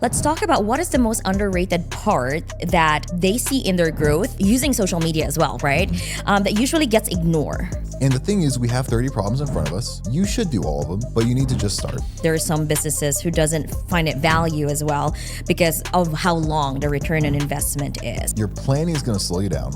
Let's talk about what is the most underrated part that they see in their growth using social media as well, right? That usually gets ignored. And the thing is, we have 30 problems in front of us. You should do all of them, but you need to just start. There are some businesses who doesn't find it value as well because of how long the return on investment is. Your planning is going to slow you down.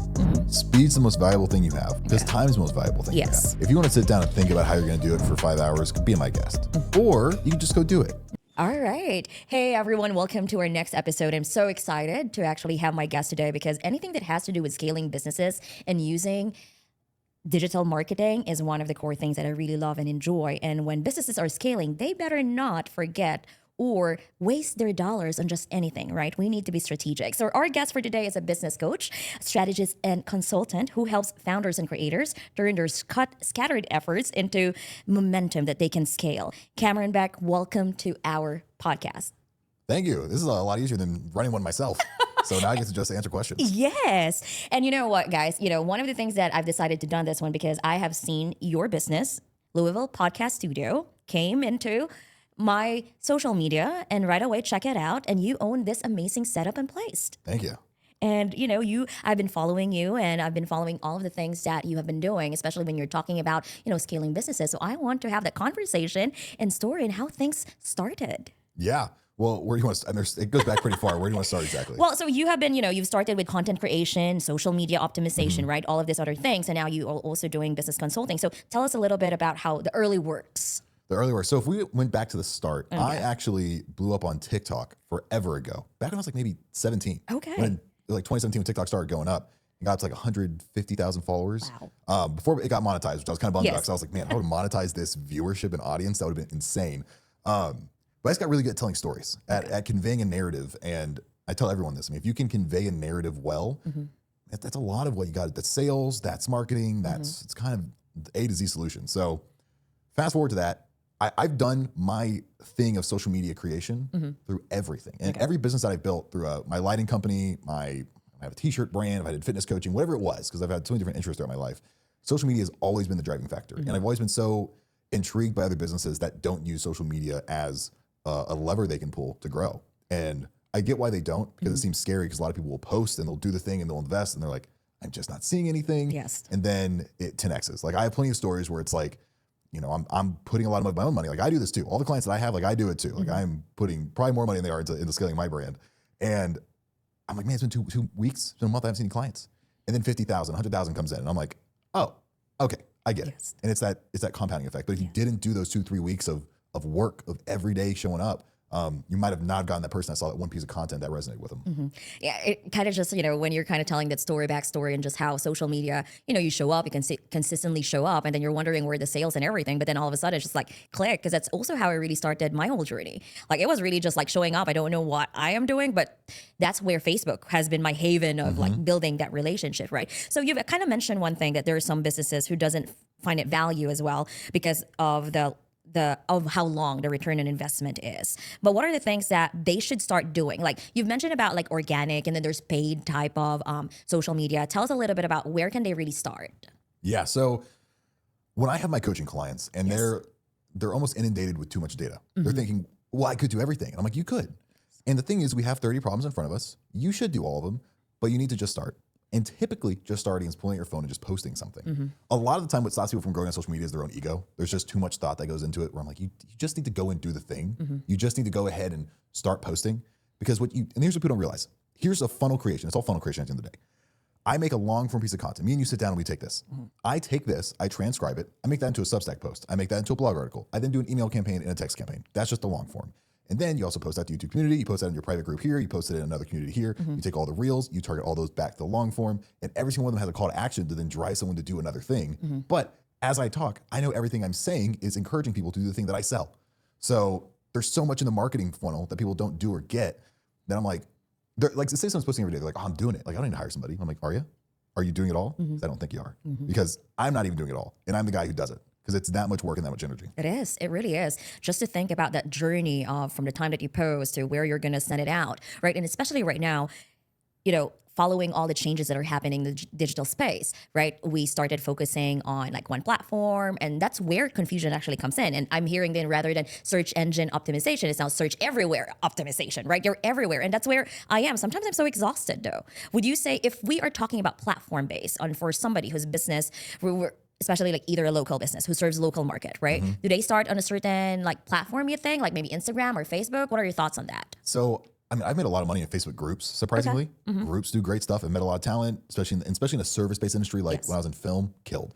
Speed's the most valuable thing you have because time is the most valuable thing you have. If you want to sit down and think about how you're going to do it for 5 hours, be my guest. Or you can just go do it. All right. Hey, everyone. Welcome to our next episode. I'm so excited to actually have my guest today because anything that has to do with scaling businesses and using digital marketing is one of the core things that I really love and enjoy. And when businesses are scaling, they better not forget or waste their dollars on just anything, right? We need to be strategic. So our guest for today is a business coach, strategist, and consultant who helps founders and creators turn their scattered efforts into momentum that they can scale. Cameron Beck, welcome to our podcast. Thank you. This is a lot easier than running one myself. So now I get to just answer questions. Yes. And you know what, guys? One of the things that I've decided to do this one because I have seen your business, Louisville Podcast Studio, came into my social media and right away check it out. And you own this amazing setup in place. Thank you. And I've been following you and I've been following all of the things that you have been doing, especially when you're talking about, scaling businesses. So I want to have that conversation and story and how things started. Yeah. Well, where do you want to start? It goes back pretty far. Where do you want to start exactly? Well, so you have been, you've started with content creation, social media optimization, right? All of these other things. And now you are also doing business consulting. So tell us a little bit about how the early works. The early work. So if we went back to the start, I actually blew up on TikTok forever ago. Back when I was like maybe 17. Okay. When 2017 when TikTok started going up, it got to like 150,000 followers. Wow. Before it got monetized, which I was kind of bummed about because I was like, man, I would monetize this viewership and audience. That would have been insane. But I just got really good at telling stories, at conveying a narrative. And I tell everyone this. I mean, if you can convey a narrative well, that's a lot of what you got. That's sales, that's marketing, it's kind of the A to Z solution. So fast forward to that. I've done my thing of social media creation through everything. And every business that I've built through my lighting company, I have a t-shirt brand, I did fitness coaching, whatever it was, because I've had so many different interests throughout my life. Social media has always been the driving factor. And I've always been so intrigued by other businesses that don't use social media as a lever they can pull to grow. And I get why they don't, because it seems scary because a lot of people will post and they'll do the thing and they'll invest and they're like, I'm just not seeing anything. Yes. And then it 10Xs. Like I have plenty of stories where it's like, I'm putting a lot of my own money. Like I do this too. All the clients that I have, like I do it too. Like I'm putting probably more money than they are into scaling my brand. And I'm like, man, it's been two weeks, it's been a month, I haven't seen any clients. And then 50,000, 100,000 comes in. And I'm like, oh, okay, I get it. And it's that compounding effect. But if you didn't do those 2-3 weeks of work, of every day showing up, you might have not gotten that person that saw that one piece of content that resonated with them. Yeah, it kind of just, when you're kind of telling that backstory and just how social media, you show up, you can consistently show up and then you're wondering where the sales and everything. But then all of a sudden it's just like click, because that's also how I really started my whole journey. Like it was really just like showing up. I don't know what I am doing, but that's where Facebook has been my haven of like building that relationship, right? So you've kind of mentioned one thing that there are some businesses who doesn't find it value as well because of of how long the return on investment is. But what are the things that they should start doing? Like you've mentioned about like organic and then there's paid type of social media. Tell us a little bit about where can they really start? Yeah. So when I have my coaching clients and they're almost inundated with too much data, they're thinking, well, I could do everything. And I'm like, you could. And the thing is, we have 30 problems in front of us. You should do all of them, but you need to just start. And typically just starting is pulling out your phone and just posting something. A lot of the time what stops people from growing on social media is their own ego. There's just too much thought that goes into it where I'm like, you just need to go and do the thing. You just need to go ahead and start posting because and here's what people don't realize. Here's a funnel creation. It's all funnel creation at the end of the day. I make a long form piece of content. Me and you sit down and we take this. I take this, I transcribe it. I make that into a Substack post. I make that into a blog article. I then do an email campaign and a text campaign. That's just the long form. And then you also post that to YouTube community. You post that in your private group here. You post it in another community here. You take all the reels. You target all those back to the long form. And every single one of them has a call to action to then drive someone to do another thing. But as I talk, I know everything I'm saying is encouraging people to do the thing that I sell. So there's so much in the marketing funnel that people don't do or get that I'm like say someone's posting every day. They're like, oh, I'm doing it. Like, I don't need to hire somebody. I'm like, are you? Are you doing it all? I don't think you are. Because I'm not even doing it all. And I'm the guy who does it. Because it's that much work and that much energy. It is. It really is. Just to think about that journey of from the time that you post to where you're going to send it out, right? And especially right now, following all the changes that are happening in the digital space, right? We started focusing on like one platform, and that's where confusion actually comes in. And I'm hearing then rather than search engine optimization, it's now search everywhere optimization, right? You're everywhere. And that's where I am. Sometimes I'm so exhausted though. Would you say if we are talking about platform based on for somebody whose business, especially like either a local business who serves local market, right? Do they start on a certain like platform, you think, like maybe Instagram or Facebook? What are your thoughts on that? So, I mean, I've made a lot of money in Facebook groups, surprisingly. Groups do great stuff. I've met a lot of talent, especially in a service-based industry, like when I was in film, killed.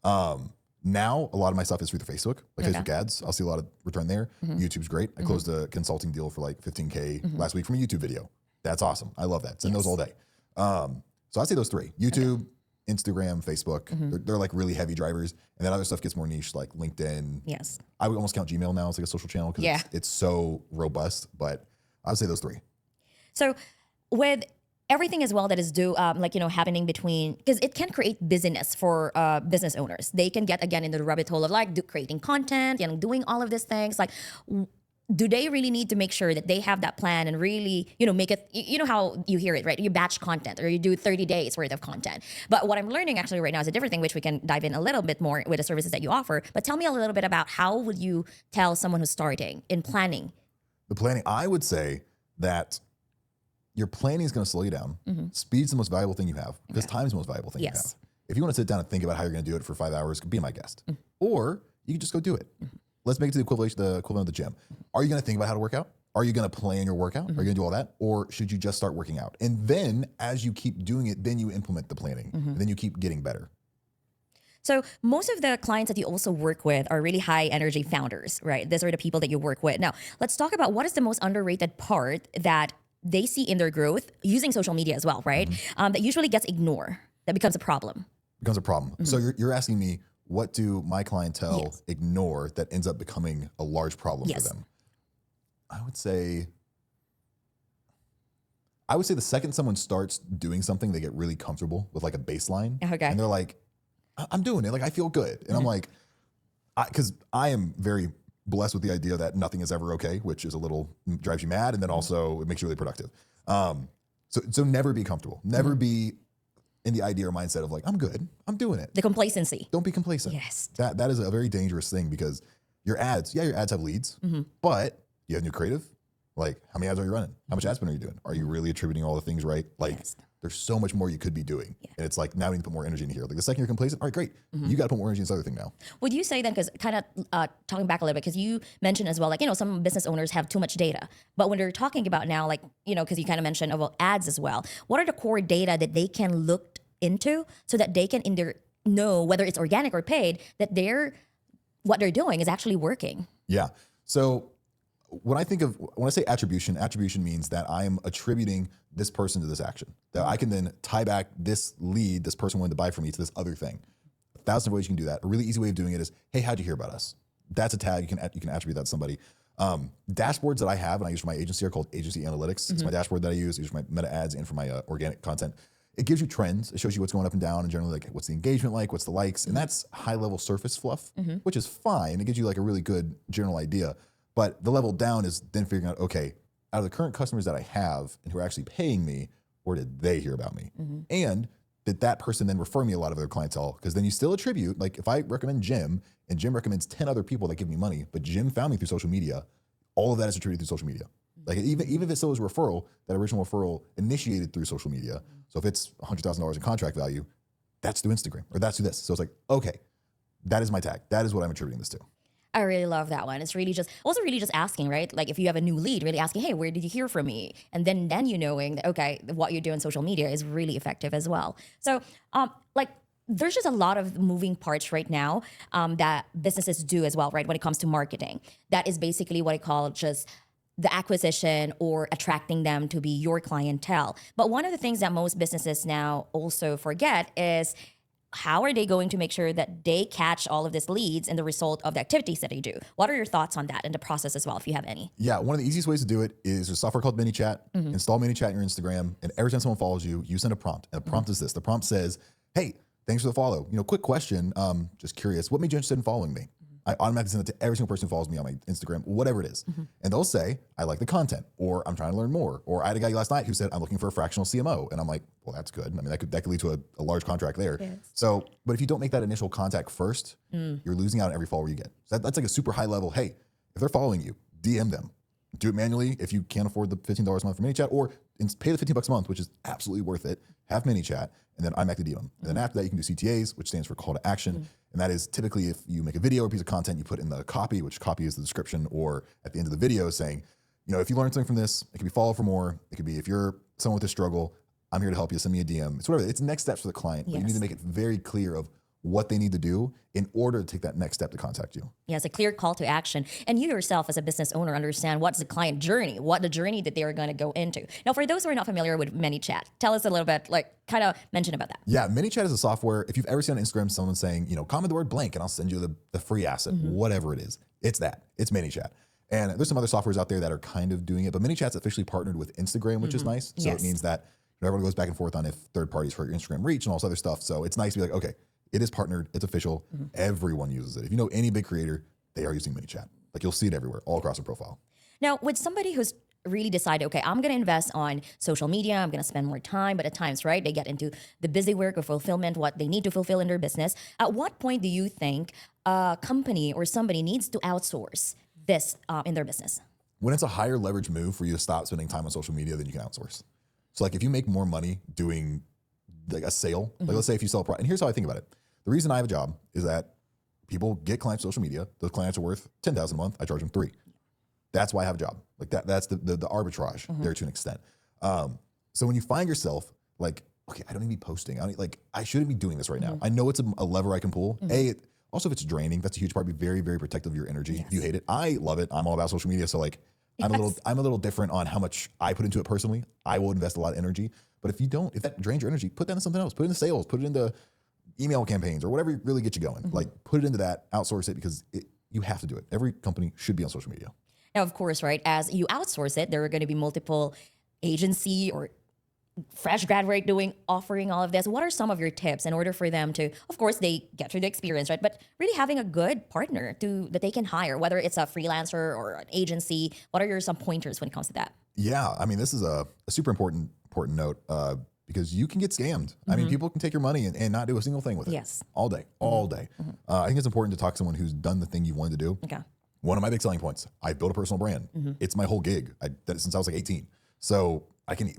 Now, a lot of my stuff is through the Facebook, like Facebook ads. I'll see a lot of return there. YouTube's great. I closed a consulting deal for like $15K last week from a YouTube video. That's awesome. I love that. Send those all day. So I'd say those three: YouTube, Instagram, Facebook. They're like really heavy drivers. And then other stuff gets more niche, like LinkedIn. Yes. I would almost count Gmail now as like a social channel because it's so robust, but I would say those three. So with everything as well that is happening between, because it can create busyness for business owners. They can get again into the rabbit hole of like creating content, doing all of these things. Like, do they really need to make sure that they have that plan and really, make it, how you hear it, right? You batch content or you do 30 days worth of content. But what I'm learning actually right now is a different thing, which we can dive in a little bit more with the services that you offer. But tell me a little bit about how would you tell someone who's starting in planning? The planning, I would say that your planning is going to slow you down. Speed's the most valuable thing you have because time is the most valuable thing you have. If you want to sit down and think about how you're going to do it for 5 hours, be my guest. Or you can just go do it. Let's make it to the equivalent of the gym. Are you going to think about how to work out? Are you going to plan your workout? Are you going to do all that? Or should you just start working out? And then as you keep doing it, then you implement the planning. And then you keep getting better. So most of the clients that you also work with are really high energy founders, right? These are the people that you work with. Now, let's talk about what is the most underrated part that they see in their growth using social media as well, right? That usually gets ignored, that becomes a problem. Becomes a problem. So you're asking me, what do my clientele ignore that ends up becoming a large problem for them? I would say the second someone starts doing something, they get really comfortable with like a baseline. Okay. And they're like, I'm doing it. Like, I feel good. And I'm like, because I am very blessed with the idea that nothing is ever okay, which is a little drives you mad. And then also it makes you really productive. So never be comfortable. Never be in the idea or mindset of like, I'm good. I'm doing it. The complacency. Don't be complacent. Yes. That is a very dangerous thing because your ads have leads, but you have new creative. Like, how many ads are you running? How much ad spend are you doing? Are you really attributing all the things right? Like, there's so much more you could be doing. And it's like, now we need to put more energy in here. Like, the second you're complacent, all right, great. You got to put more energy in this other thing now. Would you say then, because kind of talking back a little bit, because you mentioned as well, like, some business owners have too much data. But when they're talking about now, like, because you kind of mentioned about ads as well, what are the core data that they can look into so that they can know whether it's organic or paid, that what they're doing is actually working? Yeah. So when I say attribution means that I am attributing this person to this action. That I can then tie back this lead, this person wanted to buy from me, to this other thing. 1,000 ways you can do that. A really easy way of doing it is, hey, how'd you hear about us? That's a tag. You can attribute that to somebody. Dashboards that I have and I use for my agency are called agency analytics. It's my dashboard that I use for my meta ads and for my organic content. It gives you trends. It shows you what's going up and down and generally like what's the engagement like, what's the likes. And that's high level surface fluff, which is fine. It gives you like a really good general idea. But the level down is then figuring out, okay, out of the current customers that I have and who are actually paying me, where did they hear about me? And did that person then refer me a lot of their clientele? Because then you still attribute, like if I recommend Jim and Jim recommends 10 other people that give me money, but Jim found me through social media, all of that is attributed through social media. Like even if it still was a referral, that original referral initiated through social media. So if it's $100,000 in contract value, that's through Instagram or that's through this. So it's like, okay, that is my tag. That is what I'm attributing this to. I really love that one. It's really just asking, right? Like if you have a new lead, really asking, hey, where did you hear from me? And then you knowing that, okay, what you do on social media is really effective as well. So there's just a lot of moving parts right now that businesses do as well, right? When it comes to marketing, that is basically what I call just the acquisition or attracting them to be your clientele. But one of the things that most businesses now also forget is, how are they going to make sure that they catch all of these leads and the result of the activities that they do? What are your thoughts on that and the process as well, if you have any? Yeah, one of the easiest ways to do it is a software called ManyChat. Install ManyChat in your Instagram, and every time someone follows you, you send a prompt. And the prompt is this. The prompt says, hey, thanks for the follow. Quick question. Just curious, what made you interested in following me? I automatically send it to every single person who follows me on my Instagram, whatever it is. And they'll say, I like the content, or I'm trying to learn more. Or I had a guy last night who said, I'm looking for a fractional CMO. And I'm like, well, that's good. I mean, that could lead to a large contract there. Yes. So, but if you don't make that initial contact first, you're losing out on every follower you get. So that's like a super high level. Hey, if they're following you, DM them. Do it manually if you can't afford the $15 a month for ManyChat, or pay the $15 a month, which is absolutely worth it. Have ManyChat, and then automatically DM them. And then after that, you can do CTAs, which stands for call to action. And that is typically if you make a video or piece of content, you put in the copy, which copy is the description, or at the end of the video saying, if you learned something from this, it could be follow for more. It could be if you're someone with a struggle, I'm here to help you. Send me a DM. It's whatever. It's next steps for the client. But you need to make it very clear of what they need to do in order to take that next step to contact you. Yes, a clear call to action. And you yourself as a business owner understand what's the client journey, what the journey that they're going to go into. Now, for those who are not familiar with ManyChat, tell us a little bit, kind of mention about that. Yeah, ManyChat is a software. If you've ever seen on Instagram someone saying, comment the word blank and I'll send you the free asset, whatever it is. It's that. It's ManyChat. And there's some other softwares out there that are kind of doing it, but ManyChat's officially partnered with Instagram, which is nice. So it means that everyone goes back and forth on if third parties hurt your Instagram reach and all this other stuff. So it's nice to be like, okay, it is partnered. It's official. Everyone uses it. If you know any big creator, they are using ManyChat. Like you'll see it everywhere, all across their profile. Now, with somebody who's really decided, okay, I'm going to invest on social media, I'm going to spend more time, but at times, right, they get into the busy work of fulfillment, what they need to fulfill in their business. At what point do you think a company or somebody needs to outsource this in their business? When it's a higher leverage move for you to stop spending time on social media, then you can outsource. So like if you make more money doing like a sale, like let's say if you sell a product, and here's how I think about it. The reason I have a job is that people get clients on social media. Those clients are worth $10,000 a month. I charge them $3,000. That's why I have a job. Like that's the arbitrage there to an extent. So when you find yourself like, okay, I don't need to be posting. I shouldn't be doing this right now. I know it's a lever I can pull. Also if it's draining, that's a huge part. Be very, very protective of your energy. If you hate it, I love it. I'm all about social media. So like I'm a little different on how much I put into it personally. I will invest a lot of energy. But if that drains your energy, put that into something else. Put it into sales. Put it into email campaigns or whatever really gets you going. Like put it into that, outsource it because you have to do it. Every company should be on social media. Now, of course, right, as you outsource it, there are going to be multiple agency or fresh graduate offering all of this. What are some of your tips in order for them to, of course, they get through the experience, right? But really having a good partner that they can hire, whether it's a freelancer or an agency. What are some pointers when it comes to that? Yeah, I mean, this is a super important note because you can get scammed. I mean, people can take your money and not do a single thing with it. Yes. All day. I think it's important to talk to someone who's done the thing you wanted to do. Okay. One of my big selling points, I built a personal brand. It's my whole gig. I did it since I was like 18. So I can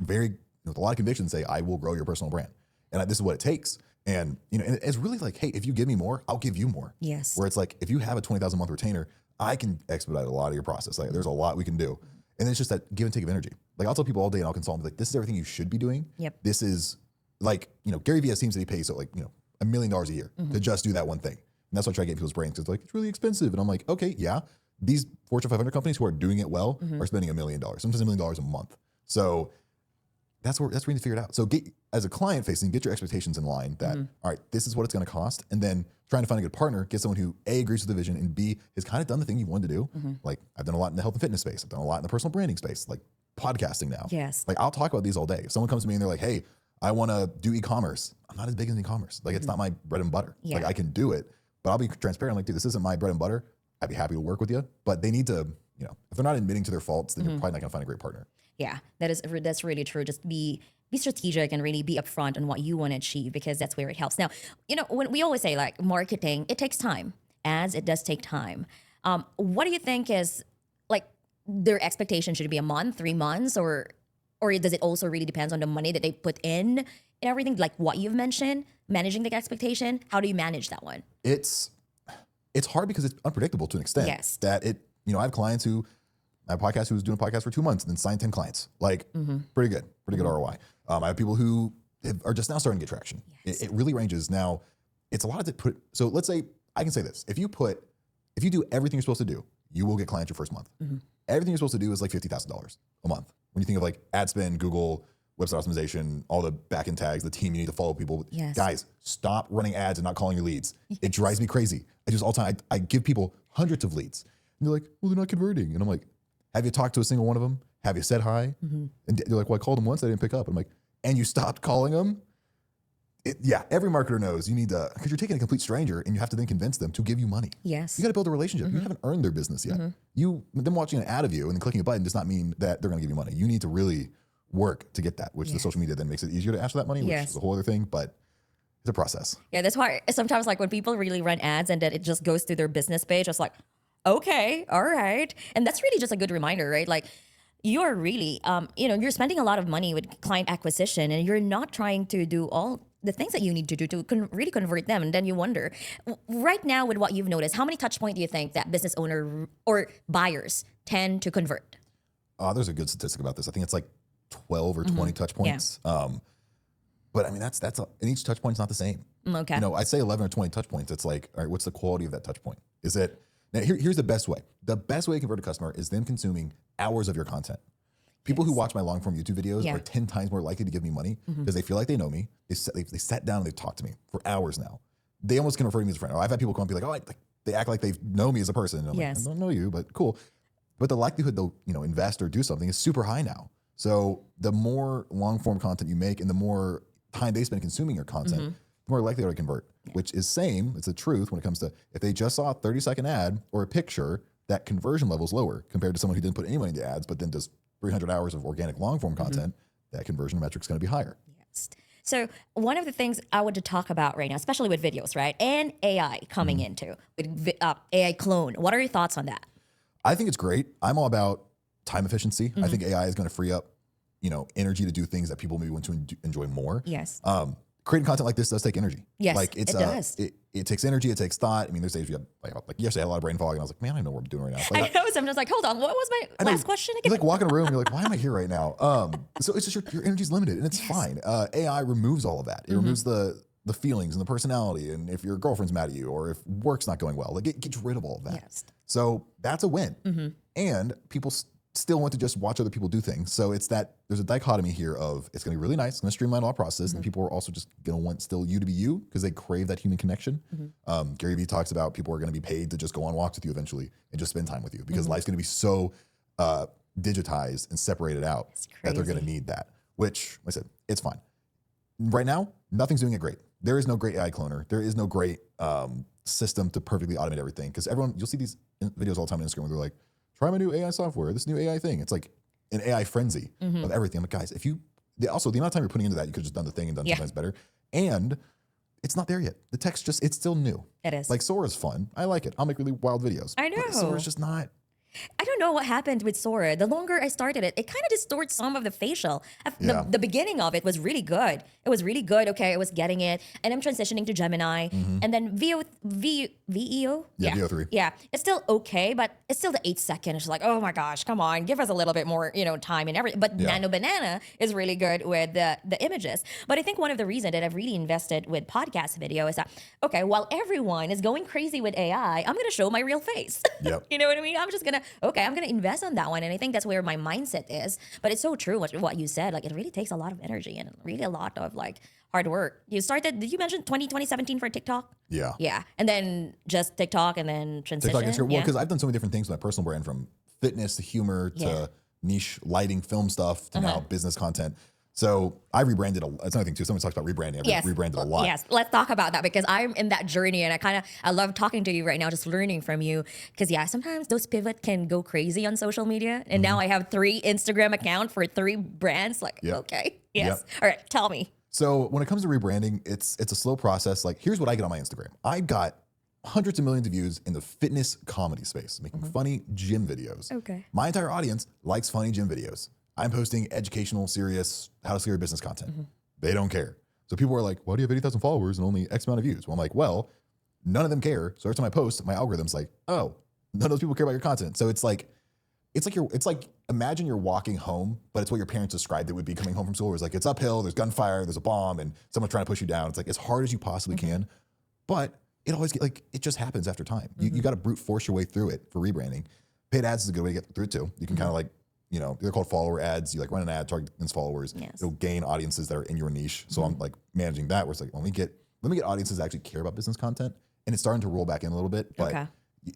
with a lot of conviction say, I will grow your personal brand. And this is what it takes. And, and it's really like, hey, if you give me more, I'll give you more. Yes. Where it's like, if you have a $20,000 a month retainer, I can expedite a lot of your process. Like there's a lot we can do. And then it's just that give and take of energy. Like I'll tell people all day and I'll consult them like, this is everything you should be doing. Yep. This is like, Gary Vee seems that he pays $1 million a year to just do that one thing. And that's what I try to get people's brains because it's really expensive. And I'm like, okay, yeah. These Fortune 500 companies who are doing it well are spending $1 million, sometimes $1 million a month. So that's where you need to figure it out. So as a client facing, get your expectations in line that, all right, this is what it's going to cost. And then trying to find a good partner, get someone who A, agrees with the vision and B, has kind of done the thing you wanted to do. Like I've done a lot in the health and fitness space. I've done a lot in the personal branding space, like podcasting now. Yes. Like I'll talk about these all day. If someone comes to me and they're like, hey, I want to do e-commerce. I'm not as big in e-commerce. Like it's not my bread and butter. Yeah. Like I can do it, but I'll be transparent. Like, dude, this isn't my bread and butter. I'd be happy to work with you, but they need to, if they're not admitting to their faults, then you're probably not going to find a great partner. Yeah, that's really true. Just be strategic and really be upfront on what you want to achieve because that's where it helps. Now, when we always say like marketing, it takes time. Ads, it does take time. What do you think is like their expectation? Should it be a month, 3 months, or does it also really depends on the money that they put in and everything? Like what you've mentioned, managing the expectation. How do you manage that one? It's hard because it's unpredictable to an extent. Yes. That I have clients I have a podcast who's doing a podcast for 2 months and then signed 10 clients. Like pretty good ROI. I have people who are just now starting to get traction. Yes. It really ranges. Now, it's a lot of so let's say, I can say this. If you do everything you're supposed to do, you will get clients your first month. Everything you're supposed to do is like $50,000 a month. When you think of like ad spend, Google, website optimization, all the backend tags, the team you need to follow people. Yes. Guys, stop running ads and not calling your leads. Yes. It drives me crazy. I just all the time, I give people hundreds of leads. And they're like, well, they're not converting. And I'm like, have you talked to a single one of them? Have you said hi? And they're like, well, I called them once, they didn't pick up. I'm like, and you stopped calling them? Yeah, every marketer knows you need to, because you're taking a complete stranger and you have to then convince them to give you money. Yes. You got to build a relationship. You haven't earned their business yet. Them watching an ad of you and then clicking a button does not mean that they're going to give you money. You need to really work to get that, which the social media then makes it easier to ask for that money, which is a whole other thing, but it's a process. Yeah, that's why sometimes like when people really run ads and then it just goes through their business page, it's like, okay, all right. And that's really just a good reminder, right? Like you're really, you're spending a lot of money with client acquisition and you're not trying to do all the things that you need to do to really convert them. And then you wonder, right now with what you've noticed, how many touch points do you think that business owner or buyers tend to convert? There's a good statistic about this. I think it's like 12 or 20 touch points. But I mean, and each touch point's not the same. Okay. I say 11 or 20 touch points. It's like, all right, what's the quality of that touch point? Is it, now here's the best way. The best way to convert a customer is them consuming hours of your content. People who watch my long form YouTube videos are 10 times more likely to give me money because they feel like they know me. They sat down and they've talked to me for hours now. They almost can refer to me as a friend. I've had people come and be like, oh, they act like they know me as a person. And I'm like, I don't know you, but cool. But the likelihood they'll invest or do something is super high now. So the more long form content you make and the more time they spend consuming your content, the more likely they are to convert, which is same. It's the truth when it comes to if they just saw a 30-second ad or a picture, that conversion level is lower compared to someone who didn't put any money into ads, but then does 300 hours of organic long form content, that conversion metric is going to be higher. Yes. So one of the things I want to talk about right now, especially with videos, right? And AI coming into with AI clone. What are your thoughts on that? I think it's great. I'm all about time efficiency. I think AI is going to free up, energy to do things that people maybe want to enjoy more. Yes. Creating content like this does take energy. Yes, like it does. It takes energy. It takes thought. I mean, there's days you have like yesterday I had a lot of brain fog, and I was like, man, I don't know what I'm doing right now. Like, I know. So I'm just like, hold on. What was my last question again? You like walk in a room, you're like, why am I here right now? So it's just your energy's limited, and it's fine. AI removes all of that. It removes the feelings and the personality, and if your girlfriend's mad at you or if work's not going well, like it gets rid of all of that. Yes. So that's a win. And people still want to just watch other people do things. So it's that there's a dichotomy here of it's going to be really nice, it's going to streamline all process, and people are also just going to want still you to be you because they crave that human connection. Gary Vee talks about people are going to be paid to just go on walks with you eventually and just spend time with you because life's going to be so digitized and separated out that they're going to need that, which like I said, it's fine. Right now, nothing's doing it great. There is no great AI cloner. There is no great system to perfectly automate everything because you'll see these videos all the time on Instagram where they're like, try my new AI software, this new AI thing. It's like an AI frenzy of everything. I'm like, guys, also the amount of time you're putting into that, you could have just done the thing and done sometimes better. And it's not there yet. The text it's still new. It is. Like Sora's fun. I like it. I'll make really wild videos. I know. But Sora's just not. I don't know what happened with Sora. The longer I started it, it kind of distorts some of the facial. The beginning of it was really good. It was really good. Okay, I was getting it. And I'm transitioning to Gemini. And then VEO? Yeah, VO3. Yeah, it's still okay, but it's still the 8 second. It's like, oh my gosh, come on, give us a little bit more, time and everything. But Nano Banana is really good with the images. But I think one of the reasons that I've really invested with podcast video is that, okay, while everyone is going crazy with AI, I'm going to show my real face. Yep. You know what I mean? I'm going to invest on that one. And I think that's where my mindset is. But it's so true what you said. Like, it really takes a lot of energy and really a lot of like hard work. Did you mention 2017 for TikTok? Yeah. Yeah. And then just TikTok and then transition. TikTok, Instagram. Well, because I've done so many different things with my personal brand, from fitness to humor to niche lighting, film stuff to now business content. So I rebranded. That's another thing too. Someone talks about rebranding. I've rebranded a lot. Yes, let's talk about that because I'm in that journey and I love talking to you right now, just learning from you. Because sometimes those pivot can go crazy on social media. And now I have 3 Instagram accounts for 3 brands. Like, okay, yes. All right, tell me. So when it comes to rebranding, it's a slow process. Like, here's what I get on my Instagram. I got hundreds of millions of views in the fitness comedy space, making funny gym videos. Okay. My entire audience likes funny gym videos. I'm posting educational, serious, how to scale your business content. They don't care. So people are like, why do you have 80,000 followers and only X amount of views? Well, I'm like, well, none of them care. So every time I post, my algorithm's like, oh, none of those people care about your content. So it's like imagine you're walking home, but it's what your parents described it would be coming home from school. Where it's like, it's uphill, there's gunfire, there's a bomb, and someone's trying to push you down. It's like as hard as you possibly can, but it always it just happens after time. You got to brute force your way through it for rebranding. Paid ads is a good way to get through it too. You can kind of they're called follower ads. You like run an ad, target its followers. Yes. It'll gain audiences that are in your niche. So I'm like managing that where it's like, let me get audiences that actually care about business content. And it's starting to roll back in a little bit, but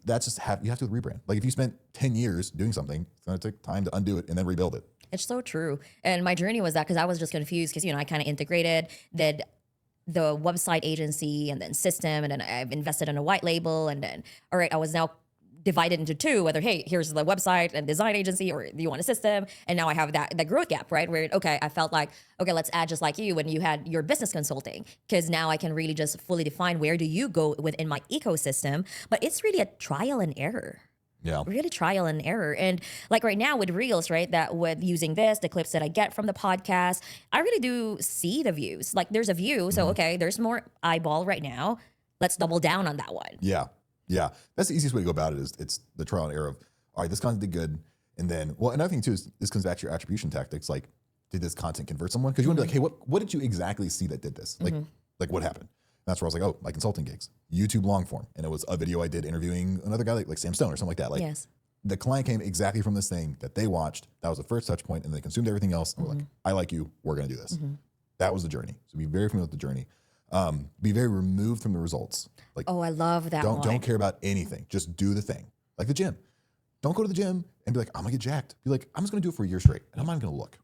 that's just you have to rebrand. Like if you spent 10 years doing something, it's going to take time to undo it and then rebuild it. It's so true. And my journey was that because I was just confused because, I kind of integrated, did the website agency and then system, and then I've invested in a white label, and then all right, I was now divided into two, whether hey, here's the website and design agency, or do you want a system? And now I have that growth gap, right? Where okay, I felt like okay, let's add just like you when you had your business consulting, because now I can really just fully define where do you go within my ecosystem. But it's really a trial and error. Yeah. Really trial and error. And like right now with Reels, right, that with using this, the clips that I get from the podcast, I really do see the views. Like there's a view. So, okay, there's more eyeball right now. Let's double down on that one. Yeah. Yeah. That's the easiest way to go about it is it's the trial and error of, all right, this content did good. And then, well, another thing too is this comes back to your attribution tactics. Like, did this content convert someone? Because you want to be like, hey, what did you exactly see that did this? Like what happened? And that's where I was like, oh, my consulting gigs, YouTube long form. And it was a video I did interviewing another guy like Sam Stone or something like that. Like Yes. the client came exactly from this thing that they watched. That was the first touch point, and they consumed everything else. And we're like, I like you. We're going to do this. That was the journey. So be very familiar with the journey. Be very removed from the results. Like, Oh, I love that one. don't care about anything. Just do the thing. Like the gym. Don't go to the gym and be like, I'm gonna get jacked. Be like, I'm just gonna do it for a year straight, and I'm not even gonna look.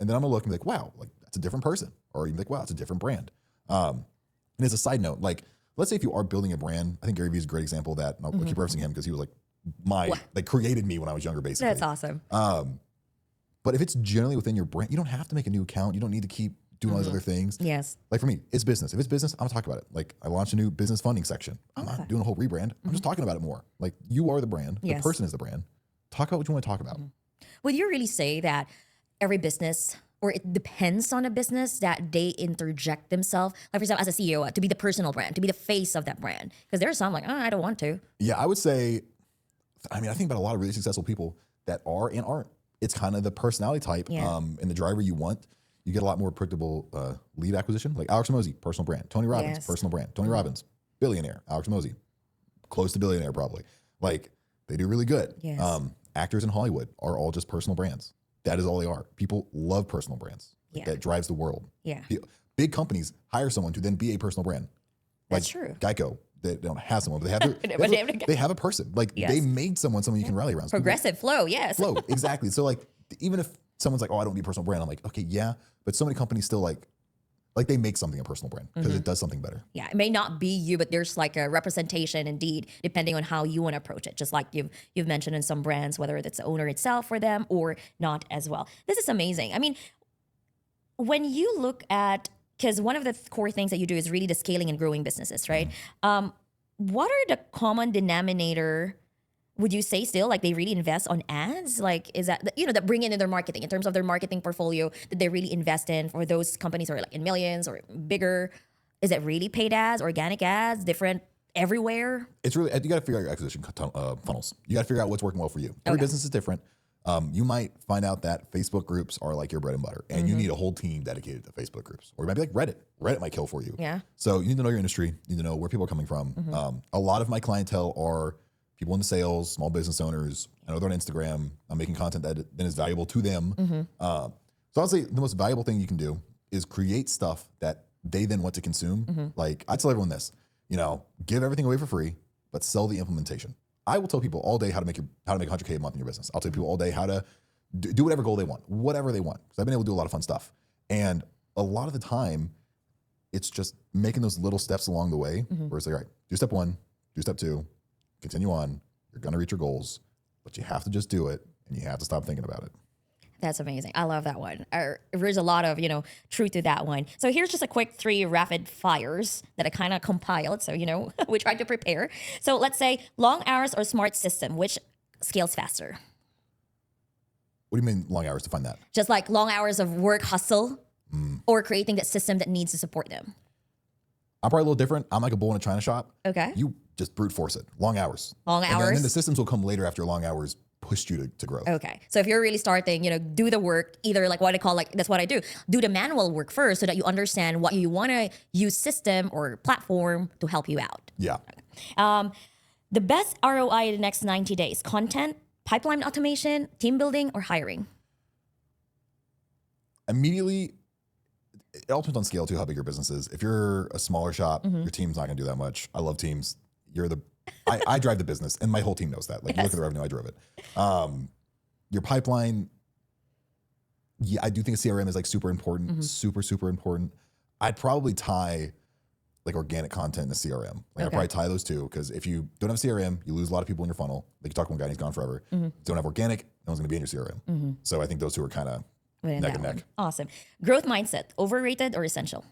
And then I'm gonna look and be like, wow, like that's a different person. Or even like, wow, it's a different brand. And as a side note, like, let's say if you are building a brand, I think Gary Vee is a great example of that. And I'll keep referencing him because he was like like created me when I was younger, basically. That's awesome. But if it's generally within your brand, you don't have to make a new account. You don't need to keep doing all these other things. Yes. Like for me, it's business. If it's business, I'm gonna talk about it. Like I launched a new business funding section. I'm not doing a whole rebrand. I'm just talking about it more. Like you are the brand. Yes. The person is the brand. Talk about what you want to talk about. Would you really say that every business, or it depends on a business, that they interject themselves, like for example, as a CEO, to be the personal brand, to be the face of that brand? Because there's some like, oh, I don't want to. Yeah, I would say, I mean, I think about a lot of really successful people that are and aren't. It's kind of the personality type and the driver you want. You get a lot more predictable lead acquisition. Like Alex Ramosi, personal brand. Tony Robbins, Yes. personal brand. Tony Robbins, billionaire. Alex Ramosi, close to billionaire probably. Like they do really good. Yes. Actors in Hollywood are all just personal brands. That is all they are. People love personal brands. Like, Yeah. that drives the world. Yeah. Big companies hire someone to then be a personal brand. Like That's true. Geico, they don't have someone, but they have But they have a person. Like Yes. they made someone you can rally around. So people- Progressive flow, yes. flow, exactly. So like even if someone's like, oh, I don't need a personal brand, I'm like, okay, yeah. But so many companies still like they make something a personal brand because it does something better. Yeah, it may not be you, but there's like a representation indeed, depending on how you want to approach it. Just like you've mentioned in some brands, whether it's the owner itself for them or not as well. This is amazing. I mean, when you look at, because one of the core things that you do is really the scaling and growing businesses, right? What are the common denominator? Would you say still like they really invest on ads? Like is that that bring in their marketing in terms of their marketing portfolio that they really invest in for those companies who are like in millions or bigger? Is it really paid ads, organic ads, different everywhere? It's really, you got to figure out your acquisition funnels. You got to figure out what's working well for you. Every business is different. You might find out that Facebook groups are like your bread and butter, and you need a whole team dedicated to Facebook groups. Or you might be like Reddit. Reddit might kill for you. Yeah. So you need to know your industry. You need to know where people are coming from. A lot of my clientele are people in the sales, small business owners. I know they're on Instagram. I'm making content that then is valuable to them. So I'd say the most valuable thing you can do is create stuff that they then want to consume. Like I tell everyone this, give everything away for free, but sell the implementation. I will tell people all day how to make $100K a month in your business. I'll tell people all day how to do whatever goal they want, whatever they want. Because I've been able to do a lot of fun stuff. And a lot of the time, it's just making those little steps along the way where it's like, all right, do step 1, do step 2, continue on. You're going to reach your goals, but you have to just do it and you have to stop thinking about it. That's amazing. I love that one. There's a lot of, truth to that one. So here's just a quick 3 rapid fires that I kind of compiled. So, we tried to prepare. So let's say long hours or smart system, which scales faster? What do you mean long hours? Define that. Just like long hours of work hustle or creating that system that needs to support them. I'm probably a little different. I'm like a bull in a china shop. Okay. You just brute force it. Long hours. Long And hours. then the systems will come later after long hours pushed you to growth. Okay. So if you're really starting, do the work, either like what I call, like, that's what I do. Do the manual work first so that you understand what you want to use system or platform to help you out. Yeah. The best ROI in the next 90 days, content, pipeline automation, team building, or hiring? Immediately, it all depends on scale too, how big your business is. If you're a smaller shop, your team's not gonna do that much. I love teams. I drive the business and my whole team knows that. Like you look at the revenue, I drove it. Your pipeline, yeah, I do think CRM is like super important, super, super important. I'd probably tie like organic content in a CRM. Like I Okay. probably tie those two because if you don't have CRM, you lose a lot of people in your funnel. Like you talk to one guy and he's gone forever. Don't have organic, no one's gonna be in your CRM. So I think those two are kind of Within neck that and one. neck. Awesome. Growth mindset, overrated or essential?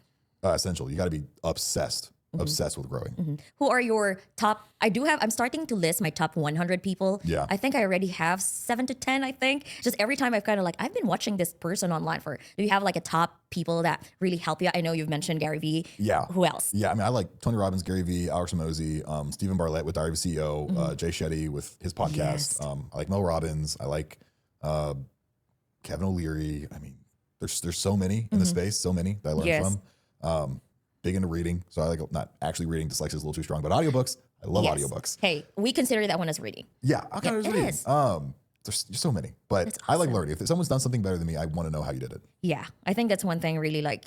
Essential. You got to be obsessed with growing. Who are your top? I'm starting to list my top 100 people. Yeah. I think I already have 7 to 10, I think. Just every time I've kind of like, I've been watching this person online do you have like a top people that really help you? I know you've mentioned Gary Vee. Yeah. Who else? Yeah. I mean, I like Tony Robbins, Gary Vee, Alex Ramosi, Stephen Bartlett with Diary of a CEO, Jay Shetty with his podcast. Yes. I like Mel Robbins. I like Kevin O'Leary. I mean, there's so many in the space, so many that I learned Yes. from. Big into reading. So I like not actually reading. Dyslexia is a little too strong, but audiobooks, I love Yes. audiobooks. Hey, we consider that one as reading. Yeah. I kind of it reading. is. There's so many, but That's I like awesome. learning. If someone's done something better than me, I want to know how you did it. Yeah, I think that's one thing really like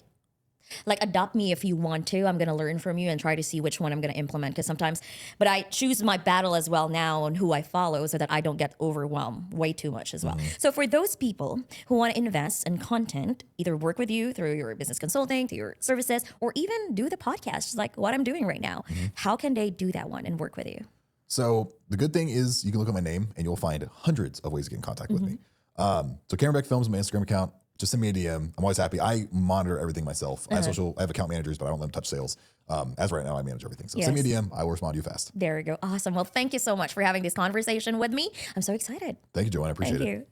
adopt me if you want to. I'm going to learn from you and try to see which one I'm going to implement because sometimes, but I choose my battle as well now on who I follow so that I don't get overwhelmed way too much as well. So for those people who want to invest in content, either work with you through your business consulting, through your services, or even do the podcast, just like what I'm doing right now, how can they do that one and work with you? So the good thing is you can look at my name and you'll find hundreds of ways to get in contact with me. So Cameron Beck Films, my Instagram account. Just send me a DM. I'm always happy. I monitor everything myself. I have account managers, but I don't let them touch sales. As right now, I manage everything. So send me a DM. I will respond to you fast. There we go. Awesome. Well, thank you so much for having this conversation with me. I'm so excited. Thank you, Joanne. I appreciate Thank it. you.